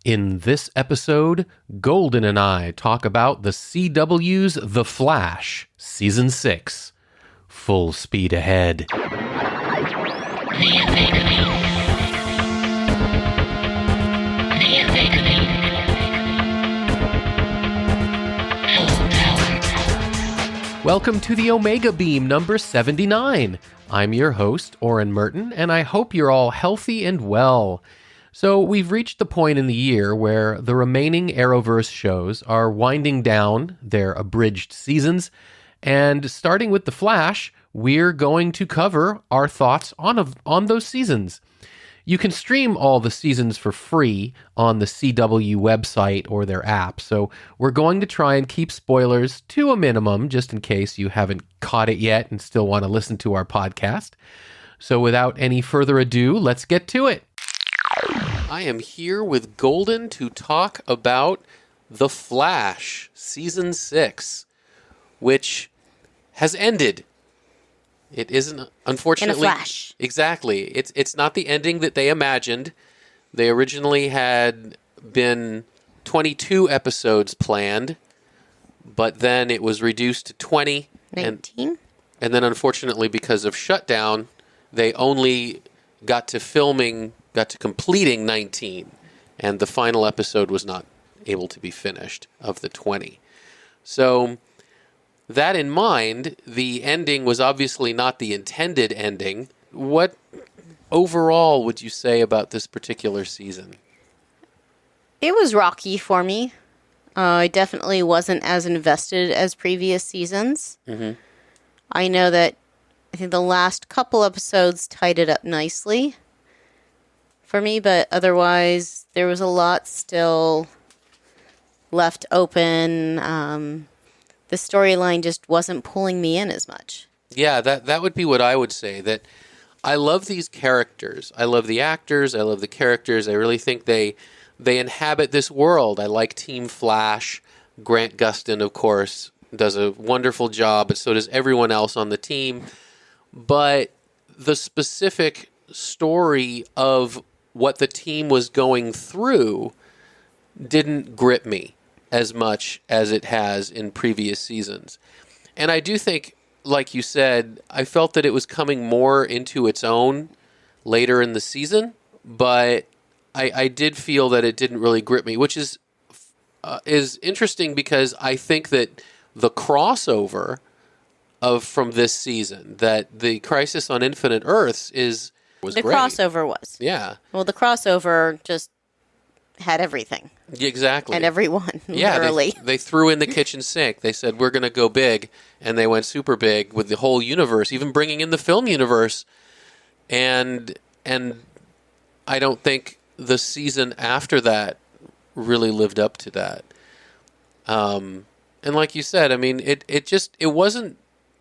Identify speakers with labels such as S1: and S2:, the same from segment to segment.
S1: In this episode, Golden and I talk about the CW's The Flash, Season 6. Full speed ahead. Welcome to the Omega Beam number 79. I'm your host, Oren Merton, and I hope you're all healthy and well. So we've reached the point in the year where the remaining Arrowverse shows are winding down their abridged seasons, and starting with The Flash, we're going to cover our thoughts on those seasons. You can stream all the seasons for free on the CW website or their app, so we're going to try and keep spoilers to a minimum, just in case you haven't caught it yet and still want to listen to our podcast. So without any further ado, let's get to it. I am here with Golden to talk about The Flash, Season 6, which has ended. It isn't, unfortunately.
S2: In a flash.
S1: Exactly. It's not the ending that they imagined. They originally had been 22 episodes planned, but then it was reduced to 20.
S2: 19?
S1: And then, unfortunately, because of shutdown, they only got to completing 19, and the final episode was not able to be finished of the 20. So, that in mind, the ending was obviously not the intended ending. What overall would you say about this particular season?
S2: It was rocky for me. I definitely wasn't as invested as previous seasons.
S1: Mm-hmm.
S2: I know that I think the last couple episodes tied it up nicely for me, but otherwise there was a lot still left open. The storyline just wasn't pulling me in as much.
S1: Yeah, that would be what I would say. That I love these characters. I love the actors. I love the characters. I really think they inhabit this world. I like Team Flash. Grant Gustin, of course, does a wonderful job, but so does everyone else on the team. But the specific story of what the team was going through didn't grip me as much as it has in previous seasons. And I do think, like you said, I felt that it was coming more into its own later in the season, but I did feel that it didn't really grip me, which is interesting because I think that the crossover from this season, that the Crisis on Infinite Earths was
S2: the
S1: great.
S2: Crossover was.
S1: Yeah.
S2: Well, the crossover just had everything.
S1: Exactly.
S2: And everyone,
S1: yeah,
S2: literally.
S1: They threw in the kitchen sink. They said, we're going to go big, and they went super big with the whole universe, even bringing in the film universe. And I don't think the season after that really lived up to that. And like you said, I mean, it wasn't,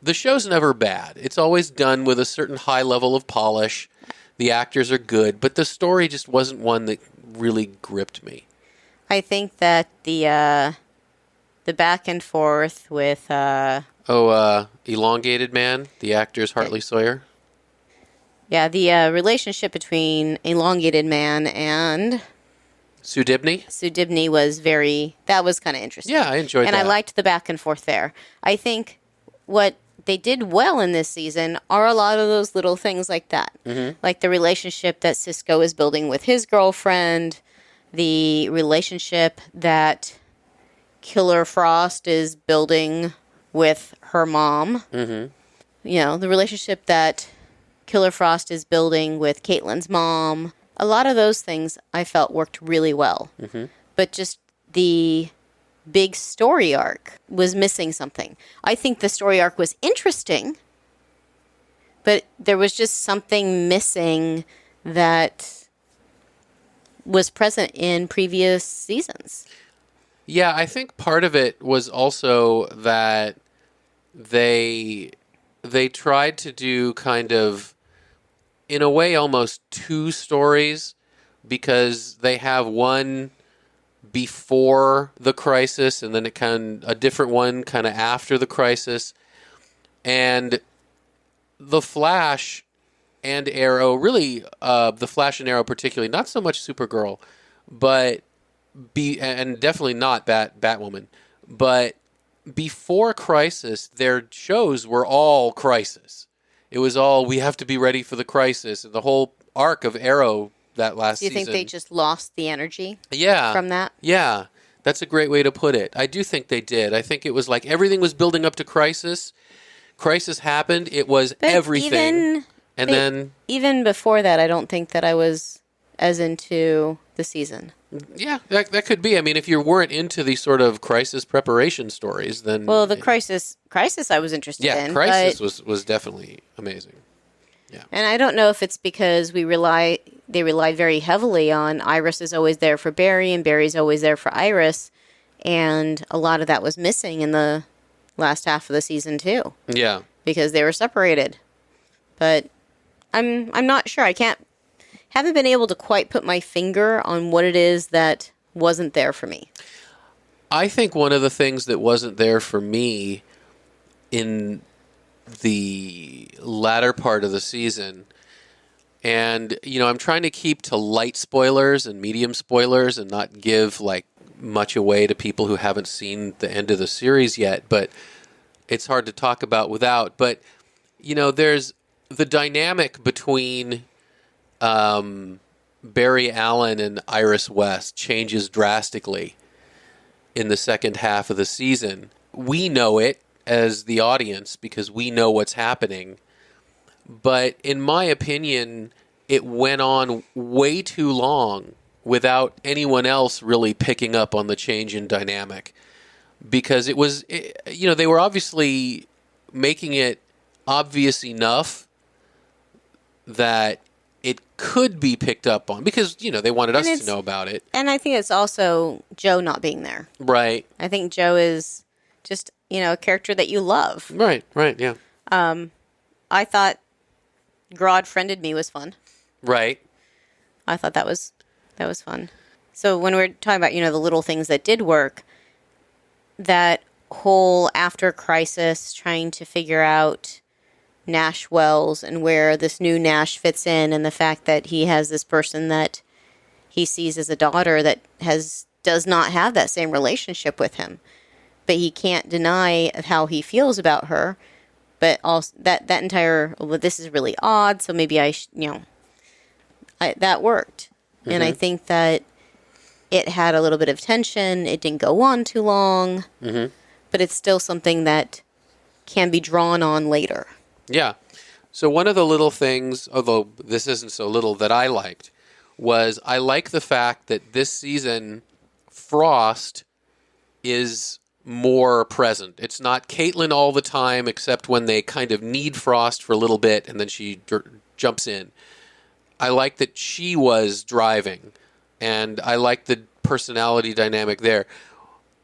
S1: the show's never bad. It's always done with a certain high level of polish. The actors are good, but the story just wasn't one that really gripped me.
S2: I think that the back and forth with
S1: Elongated Man, the actor's Hartley Sawyer.
S2: Yeah, the relationship between Elongated Man and
S1: Sue Dibney
S2: was that was kind of interesting.
S1: Yeah, I enjoyed that.
S2: And I liked the back and forth there. I think what they did well in this season are a lot of those little things like that.
S1: Mm-hmm.
S2: Like the relationship that Cisco is building with his girlfriend, the relationship that Killer Frost is building with her mom.
S1: Mm-hmm.
S2: You know, the relationship that Killer Frost is building with Caitlyn's mom. A lot of those things I felt worked really well.
S1: Mm-hmm.
S2: But just the big story arc was missing something. I think the story arc was interesting, but there was just something missing that was present in previous seasons.
S1: Yeah, I think part of it was also that they tried to do kind of, in a way, almost two stories, because they have one before the crisis and then a different one kind of after the crisis. And the Flash and Arrow, really, the Flash and Arrow particularly, not so much Supergirl, but and definitely not Batwoman, but before Crisis, their shows were all Crisis. It was all, we have to be ready for the crisis, and the whole arc of Arrow that last
S2: Do you
S1: season.
S2: think they just lost the energy
S1: Yeah.
S2: from that?
S1: Yeah. That's a great way to put it. I do think they did. I think it was like everything was building up to Crisis. Crisis happened. It was
S2: But
S1: everything.
S2: even before that, I don't think that I was as into the season.
S1: Yeah, that could be. I mean, if you weren't into these sort of crisis preparation stories, then...
S2: Well, the crisis I was interested in.
S1: Yeah, Crisis was definitely amazing. Yeah.
S2: And I don't know if it's because they rely very heavily on Iris is always there for Barry and Barry's always there for Iris, and a lot of that was missing in the last half of the season too.
S1: Yeah.
S2: Because they were separated. But I'm not sure. Haven't been able to quite put my finger on what it is that wasn't there for me.
S1: I think one of the things that wasn't there for me in the latter part of the season, and, I'm trying to keep to light spoilers and medium spoilers and not give, like, much away to people who haven't seen the end of the series yet, but it's hard to talk about without. But, there's the dynamic between Barry Allen and Iris West changes drastically in the second half of the season. We know it as the audience because we know what's happening. But in my opinion, it went on way too long without anyone else really picking up on the change in dynamic. Because they were obviously making it obvious enough that it could be picked up on because, they wanted us to know about it.
S2: And I think it's also Joe not being there.
S1: Right.
S2: I think Joe is just, a character that you love.
S1: Right, yeah.
S2: I thought Grodd Friended Me was fun.
S1: Right.
S2: I thought that was fun. So when we're talking about, the little things that did work, that whole after Crisis trying to figure out Nash Wells and where this new Nash fits in, and the fact that he has this person that he sees as a daughter that does not have that same relationship with him, but he can't deny how he feels about her. But also that entire, well, this is really odd, so maybe that worked. Mm-hmm. And I think that it had a little bit of tension. It didn't go on too long, mm-hmm. but it's still something that can be drawn on later.
S1: Yeah. So one of the little things, although this isn't so little, that I liked was I like the fact that this season Frost is more present. It's not Caitlin all the time, except when they kind of need Frost for a little bit and then she jumps in. I like that she was driving, and I like the personality dynamic there.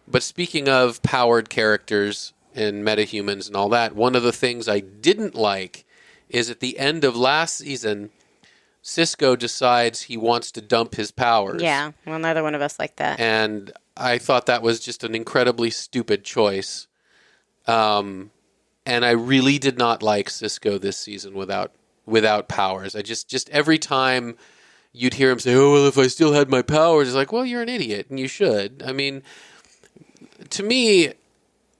S1: But speaking of powered characters and metahumans and all that, one of the things I didn't like is at the end of last season, Cisco decides he wants to dump his powers.
S2: Yeah, well, neither one of us liked that.
S1: And I thought that was just an incredibly stupid choice. And I really did not like Cisco this season without powers. I just every time you'd hear him say, "Oh, well, if I still had my powers," it's like, well, you're an idiot, and you should. I mean, to me,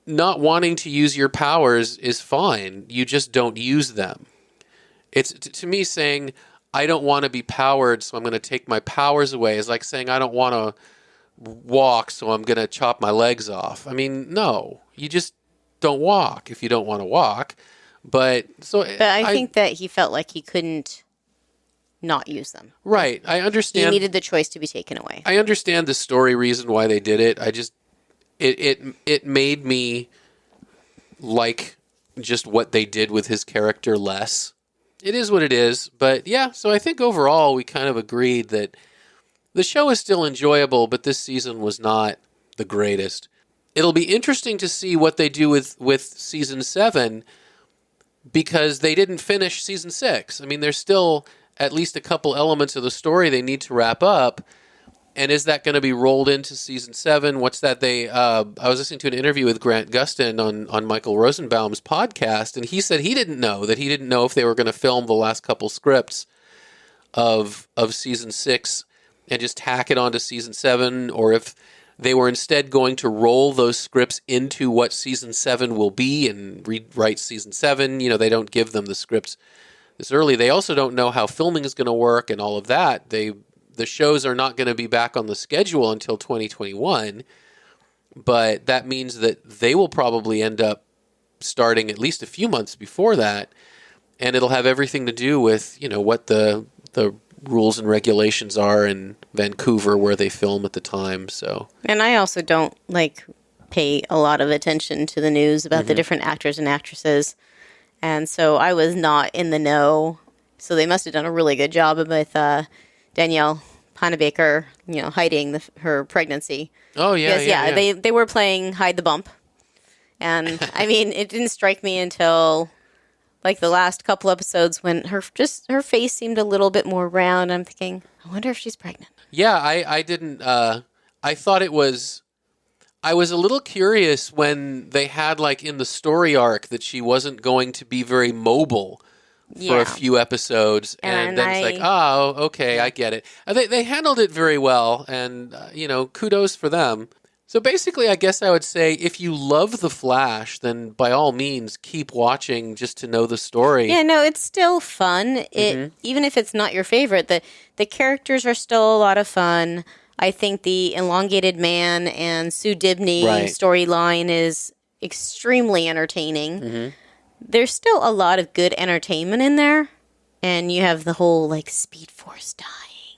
S1: not wanting to use your powers is fine. You just don't use them. It's to me saying, I don't want to be powered, so I'm going to take my powers away. Is like saying, I don't want to walk, so I'm going to chop my legs off. I mean, no, you just don't walk if you don't want to walk. But I
S2: think that he felt like he couldn't not use them.
S1: Right. I understand.
S2: He needed the choice to be taken away.
S1: I understand the story reason why they did it. I just it made me like just what they did with his character less. It is what it is, but yeah, so I think overall we kind of agreed that the show is still enjoyable, but this season was not the greatest. It'll be interesting to see what they do with season 7, because they didn't finish season 6. I mean, there's still at least a couple elements of the story they need to wrap up. And is that going to be rolled into season 7? What's that? I was listening to an interview with Grant Gustin on Michael Rosenbaum's podcast, and he said he didn't know if they were going to film the last couple scripts of season 6 and just tack it onto season 7, or if they were instead going to roll those scripts into what season 7 will be and rewrite season 7. You know, they don't give them the scripts this early. They also don't know how filming is going to work and all of that. The shows are not going to be back on the schedule until 2021, but that means that they will probably end up starting at least a few months before that, and it'll have everything to do with, you know, what the rules and regulations are in Vancouver where they film at the time. So,
S2: and I also don't pay a lot of attention to the news about the different actors and actresses, and so I was not in the know. So they must have done a really good job with Danielle Panabaker, you know, hiding her pregnancy.
S1: Oh yeah,
S2: They were playing hide the bump, and I mean, it didn't strike me until the last couple episodes when her face seemed a little bit more round. I'm thinking, I wonder if she's pregnant.
S1: Yeah, I didn't. I thought it was. I was a little curious when they had in the story arc that she wasn't going to be very mobile for a few episodes, and then it's oh, okay, I get it. They handled it very well, and you know, kudos for them. So basically, I guess I would say if you love The Flash, then by all means keep watching just to know the story.
S2: Yeah, no, it's still fun. Even if it's not your favorite, the characters are still a lot of fun. I think the Elongated Man and Sue Dibney storyline is extremely entertaining. There's still a lot of good entertainment in there, and you have the whole Speed Force dying,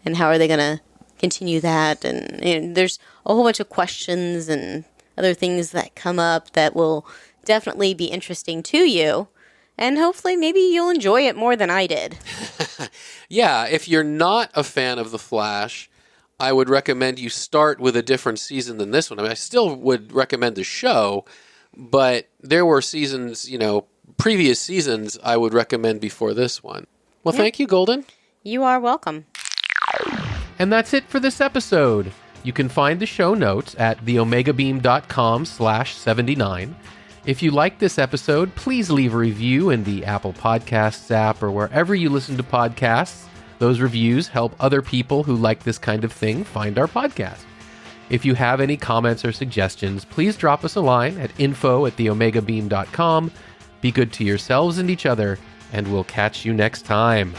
S2: and how are they going to continue that? And there's a whole bunch of questions and other things that come up that will definitely be interesting to you, and hopefully maybe you'll enjoy it more than I did.
S1: Yeah, if you're not a fan of The Flash, I would recommend you start with a different season than this one. I mean, I still would recommend the show, but there were seasons, you know, previous seasons I would recommend before this one. Well, thank you, Golden.
S2: You are welcome.
S1: And that's it for this episode. You can find the show notes at theomegabeam.com/79. If you like this episode, please leave a review in the Apple Podcasts app or wherever you listen to podcasts. Those reviews help other people who like this kind of thing find our podcast. If you have any comments or suggestions, please drop us a line at info@theomegabeam.com. Be good to yourselves and each other, and we'll catch you next time.